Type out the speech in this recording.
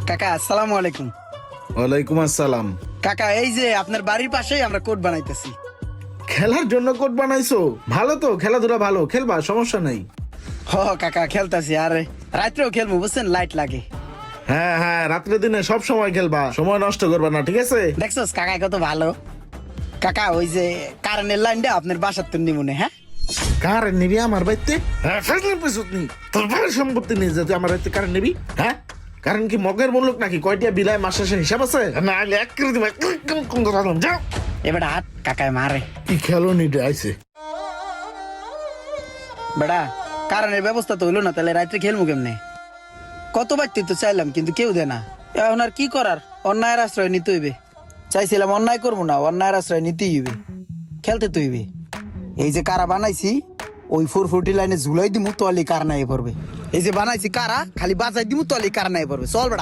কাকা আসসালামু আলাইকুম। ওয়ালাইকুম আসসালাম। কাকা এই যে আপনার বাড়ির পাশেই আমরা কোর্ট বানাইতেছি। খেলার জন্য কোর্ট বানাইছো? ভালো তো, খেলাধুলা ভালো, খেলবা, সমস্যা নাই। হ কাকা খেলতাছি, আর রাত্রেও খেলবো বুঝছেন, লাইট লাগে। হ্যাঁ হ্যাঁ, রাত্রে দিনে সব সময় খেলবা, সময় নষ্ট করবা না, ঠিক আছে? দেখছোস কাকা কত ভালো। কাকা ওই যে কারেন্টের লাইনটা আপনার বাসার তো নিমুনে, হ্যাঁ কারেন্ট নিবি আমার বাড়িতে? হ্যাঁ, ফেসলে পেছুত নি তোর বাড়ির সম্পত্তি নেই যে তুই আমার বাড়িতে কারেন্ট নিবি? হ্যাঁ, কারণ কি মগের মূল্য নাকি? কয়টা বিলায় মাস শেষে হিসাব আছে? না আইলে এক করে দিবা, যাও। এবার হাত কাকায় মারে। কি খেলো নিতে আইছে? বেড়া কারেন্টের ব্যবস্থা তো হইলো না, তাহলে রাত্রে খেলবো কেমনে? কতবার তুই তো চাইলাম কিন্তু কেউ দেয় না। এখন আর কি করার, অন্যায়ের আশ্রয় নিতে হইবে। চাইছিলাম অন্যায় করবো না, অন্যায়ের আশ্রয় নিতেই হইবে, খেলতে তো হইবে। এই যে কারা বানাইছি ওই 440 লাইনে ঝুলাই দিমু, তলি কার নাই পড়বে। এই যে বানাইছি কারা, খালি বাজাই দিমু, তলি কার নাই পড়বে। চল বেড়া।